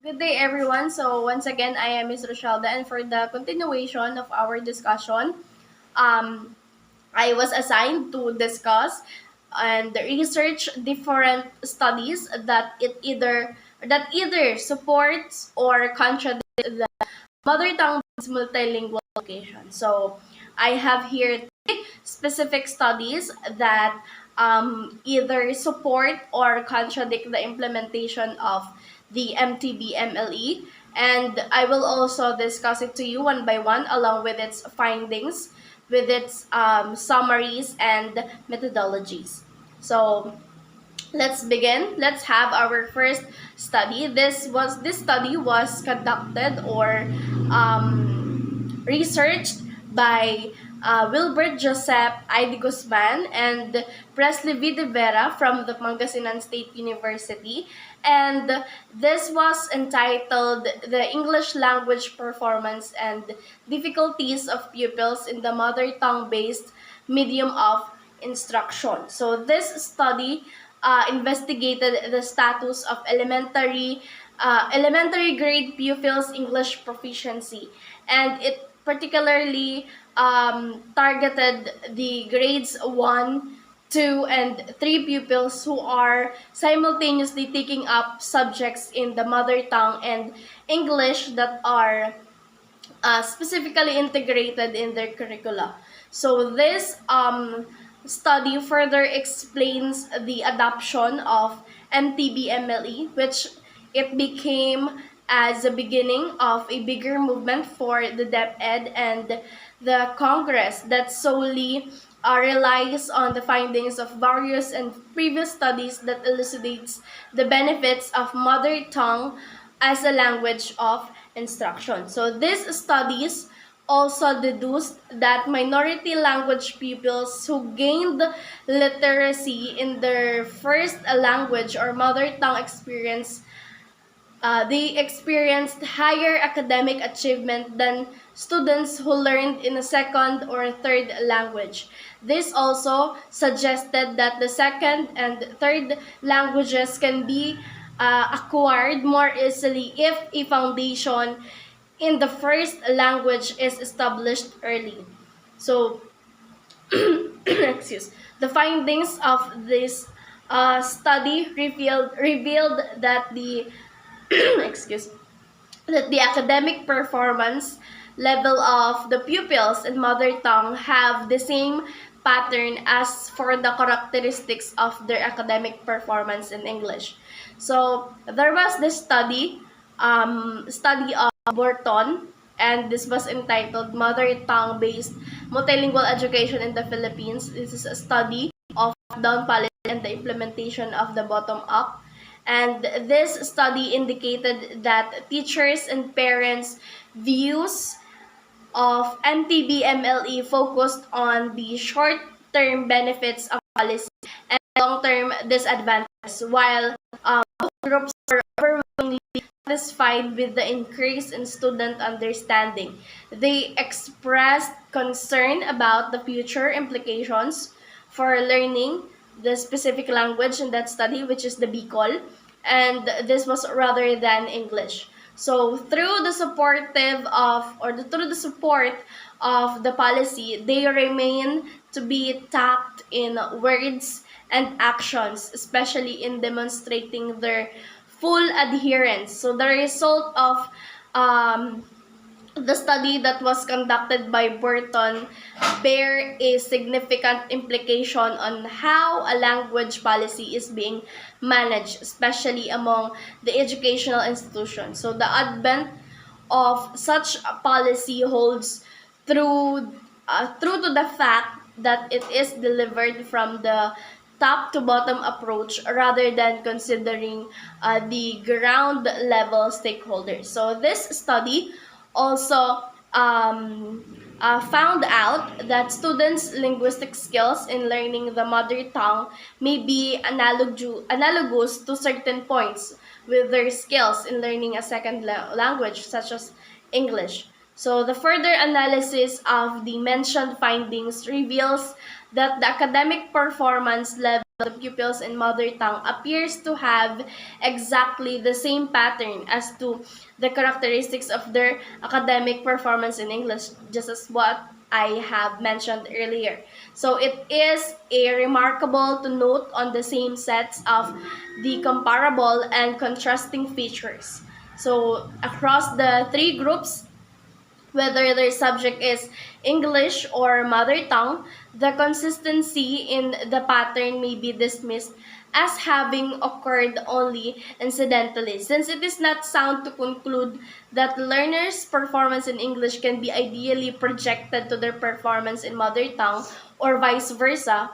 Good day, everyone. So, once again, I am Ms. Rochelda, and for the continuation of our discussion, um, I was assigned to discuss and research different studies that either supports or contradicts the mother tongue-based multilingual education. So, I have here specific studies that either support or contradict the implementation of the MTB-MLE, and I will also discuss it to you one by one along with its findings, with its summaries and methodologies. So let's begin. Let's have our first study. This study was conducted or researched by Wilbert Joseph I. Guzman and Presley V. De Vera from the Pangasinan State University. And this was entitled The English Language Performance and Difficulties of Pupils in the Mother Tongue-Based Medium of Instruction. So this study investigated the status of elementary grade pupils' English proficiency, and it particularly targeted the grades 1, 2, and 3 pupils who are simultaneously taking up subjects in the mother tongue and English that are specifically integrated in their curricula. So this study further explains the adoption of MTB-MLE, which it became as the beginning of a bigger movement for the DepEd and the Congress that solely relies on the findings of various and previous studies that elucidates the benefits of mother tongue as a language of instruction. So these studies also deduced that minority language pupils who gained literacy in their first language or mother tongue experience, they experienced higher academic achievement than students who learned in a second or third language. This also suggested that the second and third languages can be acquired more easily if a foundation in the first language is established early. So, excuse, the findings of this study revealed that the excuse that the academic performance level of the pupils in mother tongue have the same pattern as for the characteristics of their academic performance in English. So there was this study of Burton, and this was entitled Mother Tongue Based Multilingual Education in the Philippines. This is a study of down policy and the implementation of the bottom up. And this study indicated that teachers and parents' views of MTB-MLE focused on the short-term benefits of policy and long-term disadvantages, while both groups were overwhelmingly satisfied with the increase in student understanding. They expressed concern about the future implications for learning the specific language in that study, which is the Bicol, and this was rather than English. So through the through the support of the policy, they remain to be tapped in words and actions, especially in demonstrating their full adherence. So the result of um, the study that was conducted by Burton bear a significant implication on how a language policy is being managed, especially among the educational institutions. So the advent of such a policy holds true to the fact that it is delivered from the top to bottom approach rather than considering the ground level stakeholders. So this study also found out that students' linguistic skills in learning the mother tongue may be analogous to certain points with their skills in learning a second language, such as English. So the further analysis of the mentioned findings reveals that the academic performance level the pupils in mother tongue appears to have exactly the same pattern as to the characteristics of their academic performance in English, just as what I have mentioned earlier. So it is a remarkable to note on the same sets of the comparable and contrasting features. So across the three groups, whether their subject is English or mother tongue, the consistency in the pattern may be dismissed as having occurred only incidentally, since it is not sound to conclude that learners' performance in English can be ideally projected to their performance in mother tongue or vice versa.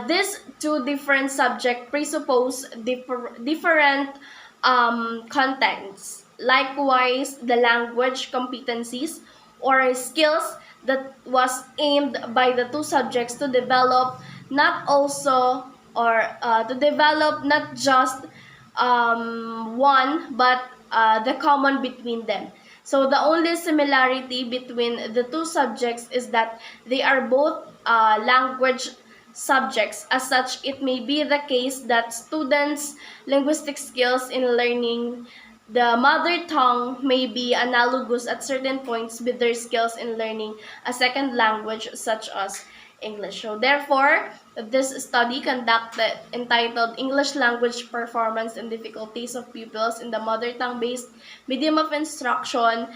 These two different subjects presuppose different contents. Likewise, the language competencies or skills that was aimed by the two subjects to develop not also or to develop not just one but the common between them. So the only similarity between the two subjects is that they are both language subjects. As such, it may be the case that students' linguistic skills in learning the mother tongue may be analogous at certain points with their skills in learning a second language such as English. So therefore, this study conducted entitled English Language Performance and Difficulties of Pupils in the Mother Tongue-Based Medium of Instruction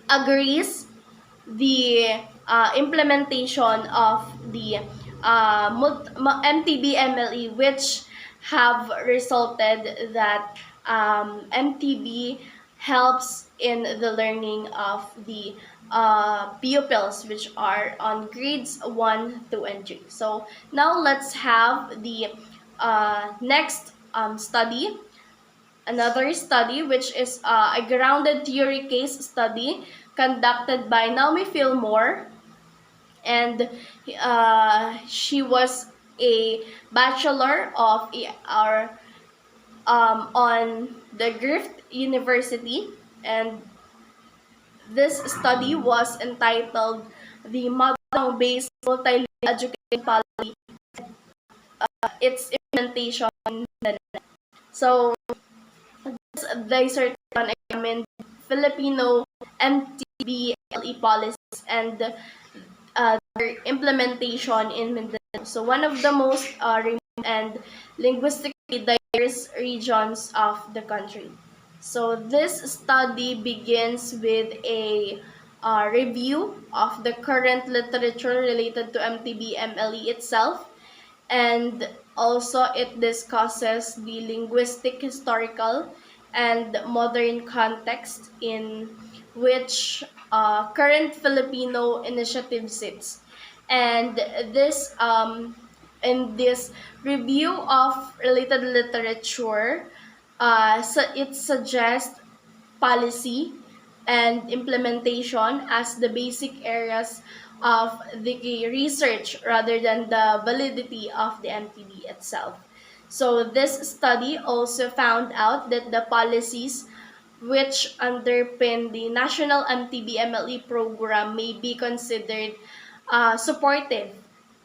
agrees the implementation of the MTB MLE, which have resulted that MTB helps in the learning of the pupils which are on grades 1, 2, and 3. So now let's have the next study. Another study, which is a grounded theory case study conducted by Naomi Fillmore, and she was a bachelor of our on the Griffith University, and this study was entitled "The Mother Tongue-Based Multilingual Education Policy: Its Implementation in the Net." So this dissertation examined Filipino MTBLE policies and their implementation in Mindanao. So one of the most remote and linguistically diverse regions of the country. So this study begins with a review of the current literature related to MTB-MLE itself, and also it discusses the linguistic, historical, and modern context in which current Filipino initiative sits. And this in this review of related literature, it suggests policy and implementation as the basic areas of the research rather than the validity of the MTB itself. So this study also found out that the policies which underpin the national MTB MLE program may be considered supportive,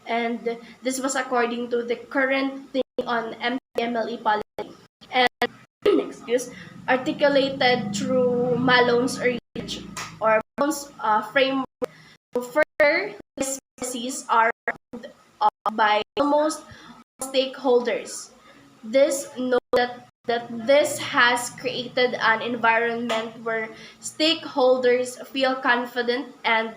and this was according to the current thing on MTB MLE policy. And excuse, articulated through Malone's research or Malone's framework. Further, these policies are by almost stakeholders. This note that this has created an environment where stakeholders feel confident and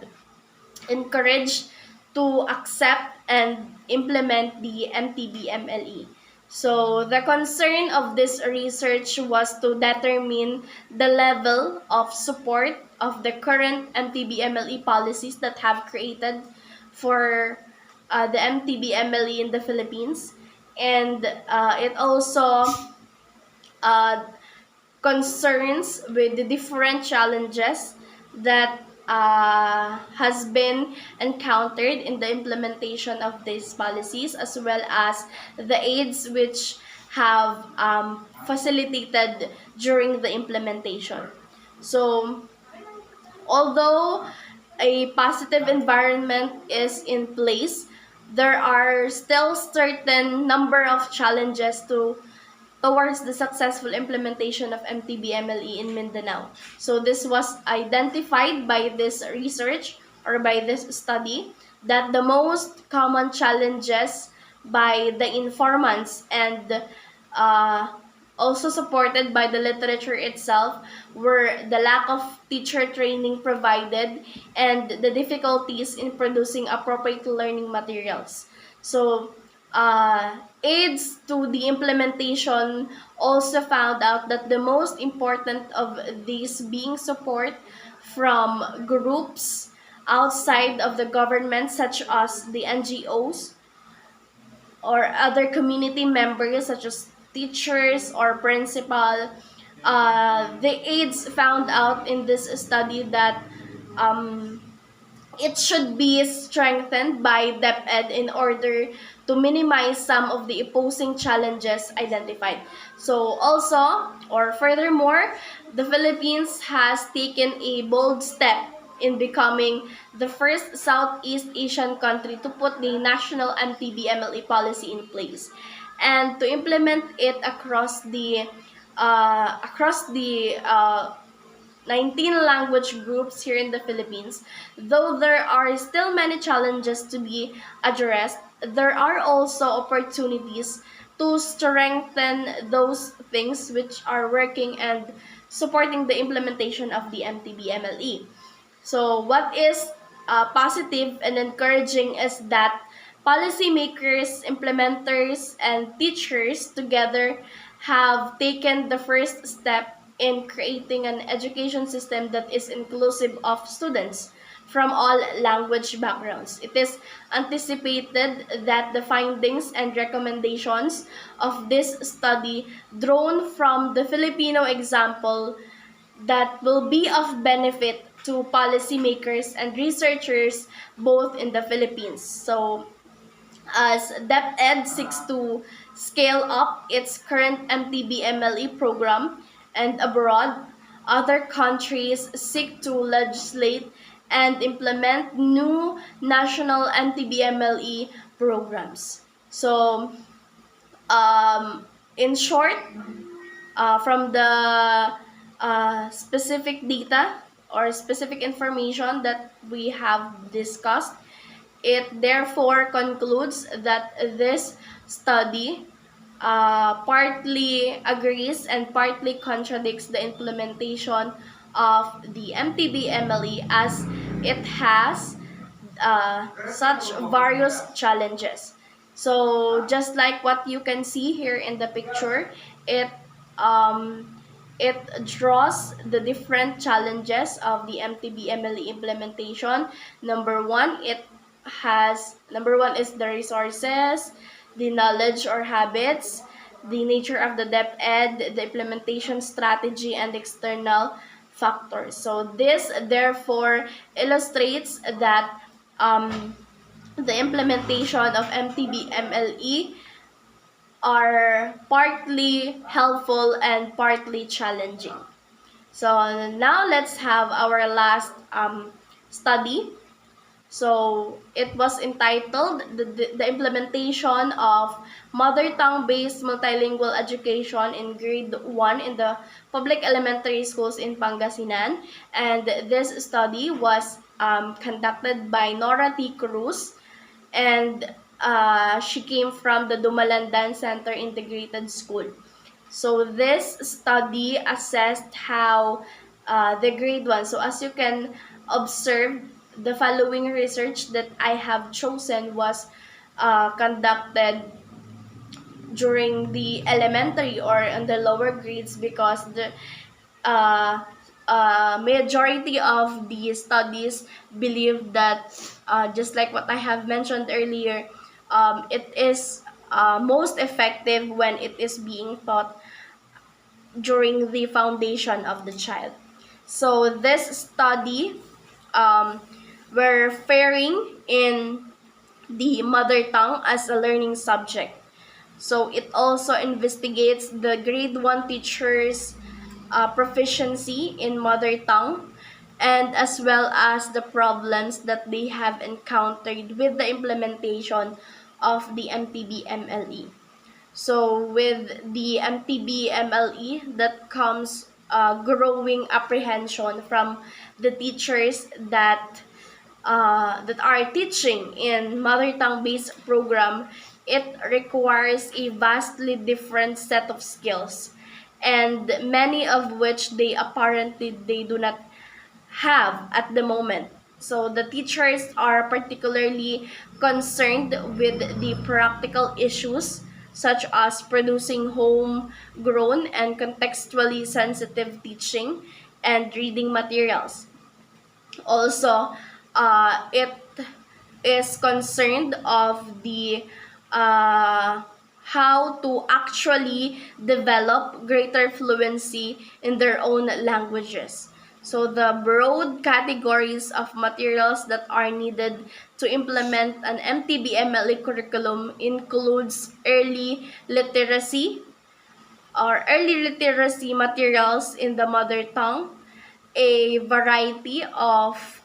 encouraged to accept and implement the MTB-MLE. So the concern of this research was to determine the level of support of the current MTB-MLE policies that have created for the MTB-MLE in the Philippines. And it also uh, concerns with the different challenges that has been encountered in the implementation of these policies, as well as the aids which have facilitated during the implementation. So, although a positive environment is in place, there are still certain number of challenges towards the successful implementation of MTB-MLE in Mindanao. So this was identified by this research or by this study that the most common challenges by the informants and uh, also supported by the literature itself were the lack of teacher training provided and the difficulties in producing appropriate learning materials. So aids to the implementation also found out that the most important of these being support from groups outside of the government such as the NGOs or other community members such as teachers or principal. The aides found out in this study that um, it should be strengthened by DepEd in order to minimize some of the opposing challenges identified. So also, or furthermore, the Philippines has taken a bold step in becoming the first Southeast Asian country to put the national MTB-MLE policy in place and to implement it across the 19 language groups here in the Philippines. Though there are still many challenges to be addressed, there are also opportunities to strengthen those things which are working and supporting the implementation of the MTB-MLE. So what is positive and encouraging is that policymakers, implementers, and teachers together have taken the first step in creating an education system that is inclusive of students from all language backgrounds. It is anticipated that the findings and recommendations of this study drawn from the Filipino example that will be of benefit to policymakers and researchers both in the Philippines. So as DepEd seeks to scale up its current MTB-MLE program and abroad, other countries seek to legislate and implement new national MTB-MLE programs. So, in short, from the specific data or specific information that we have discussed, it therefore concludes that this study partly agrees and partly contradicts the implementation of the MTB-MLE as it has such various challenges. So just like what you can see here in the picture, it um, it draws the different challenges of the MTB-MLE implementation. Number one is the resources, the knowledge or habits, the nature of the DepEd, the implementation strategy, and external factors. So this therefore illustrates that the implementation of MTB-MLE are partly helpful and partly challenging. So now let's have our last study. So it was entitled the implementation of mother tongue based multilingual education in grade 1 in the public elementary schools in Pangasinan, and this study was conducted by Nora T. Cruz, and she came from the Dumalandan Center Integrated School. So this study assessed how the grade 1, so as you can observe, the following research that I have chosen was conducted during the elementary or in the lower grades because the majority of the studies believe that just like what I have mentioned earlier, it is most effective when it is being taught during the foundation of the child. So this study, we're faring in the mother tongue as a learning subject. So it also investigates the grade 1 teachers' proficiency in mother tongue and as well as the problems that they have encountered with the implementation of the MTB-MLE. So with the MTB-MLE, that comes growing apprehension from the teachers that are teaching in mother tongue based program. It requires a vastly different set of skills, and many of which they do not have at the moment. So the teachers are particularly concerned with the practical issues such as producing homegrown and contextually sensitive teaching and reading materials. Also, it is concerned of the how to actually develop greater fluency in their own languages. So the broad categories of materials that are needed to implement an MTB-MLE curriculum includes early literacy materials in the mother tongue, a variety of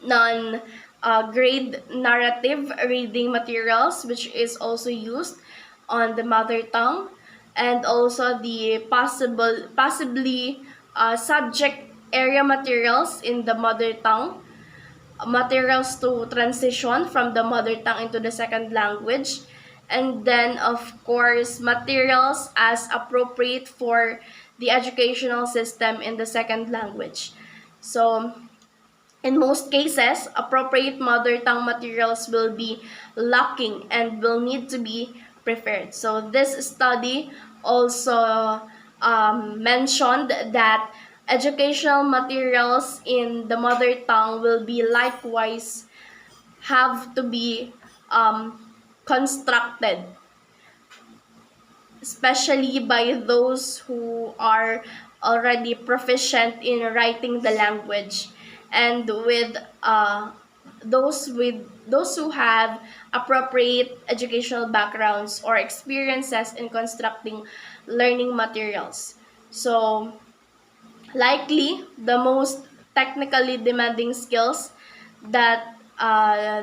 non-grade narrative reading materials, which is also used on the mother tongue, and also the possibly subject area materials in the mother tongue, materials to transition from the mother tongue into the second language, and then of course materials as appropriate for the educational system in the second language. So in most cases, appropriate mother tongue materials will be lacking and will need to be preferred. So this study also mentioned that educational materials in the mother tongue will be likewise have to be constructed, especially by those who are already proficient in writing the language, and with those who have appropriate educational backgrounds or experiences in constructing learning materials. So likely the most technically demanding skills that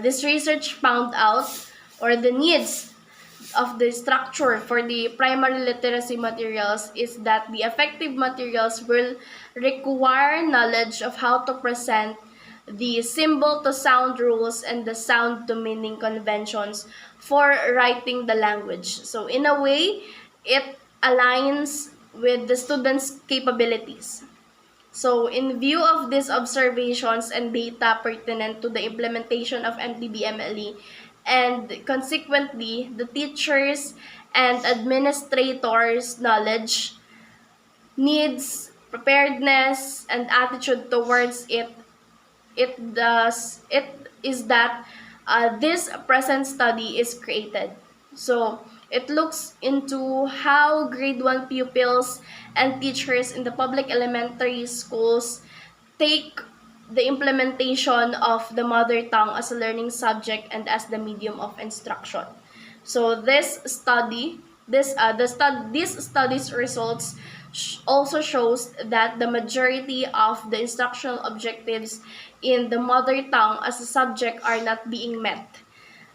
this research found out, or the needs of the structure for the primary literacy materials, is that the effective materials will require knowledge of how to present the symbol to sound rules and the sound to meaning conventions for writing the language. So in a way, it aligns with the students' capabilities. So in view of these observations and data pertinent to the implementation of MTB-MLE, and consequently the teachers and administrators' knowledge, needs, preparedness, and attitude towards it is that this present study is created. So it looks into how grade 1 pupils and teachers in the public elementary schools take the implementation of the mother tongue as a learning subject and as the medium of instruction. So this study's results also shows that the majority of the instructional objectives in the mother tongue as a subject are not being met,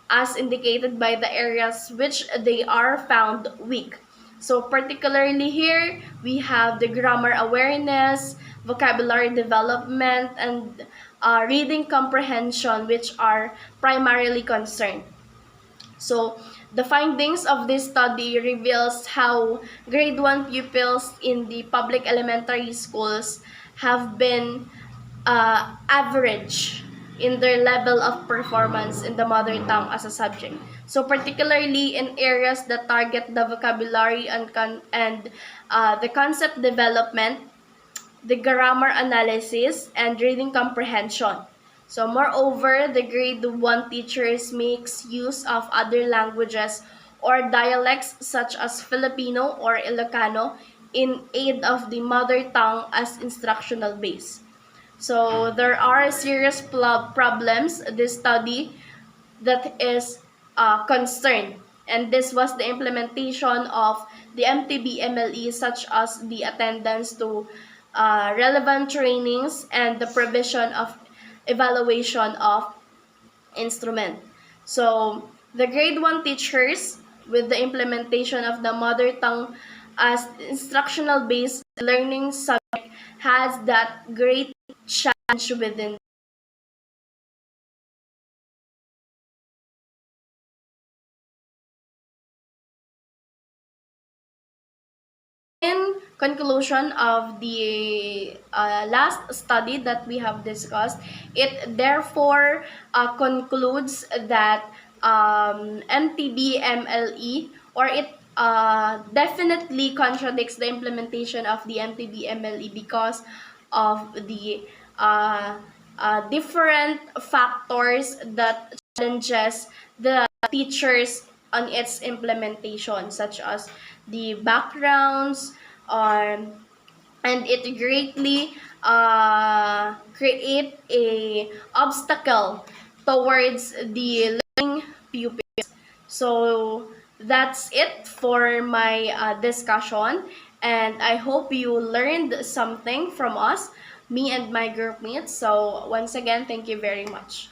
as indicated by the areas which they are found weak. So particularly here, we have the grammar awareness, vocabulary development, and reading comprehension, which are primarily concerned. So the findings of this study reveals how grade 1 pupils in the public elementary schools have been average in their level of performance in the mother tongue as a subject. So particularly in areas that target the vocabulary and the concept development, the grammar analysis, and reading comprehension. So moreover, the grade 1 teachers makes use of other languages or dialects such as Filipino or Ilocano in aid of the mother tongue as instructional base. So there are serious problems this study that is concerned, and this was the implementation of the MTB-MLE, such as the attendance to relevant trainings, and the provision of evaluation of instrument. So, the grade 1 teachers, with the implementation of the mother tongue as instructional based learning subject, has that great challenge within. In conclusion of the last study that we have discussed, it therefore concludes that MTB-MLE, or it definitely contradicts the implementation of the MTB-MLE because of the different factors that challenges the teachers on its implementation, such as the backgrounds, um, and it greatly create a obstacle towards the learning pupils. So that's it for my discussion, and I hope you learned something from us, me and my group mates. So once again, thank you very much.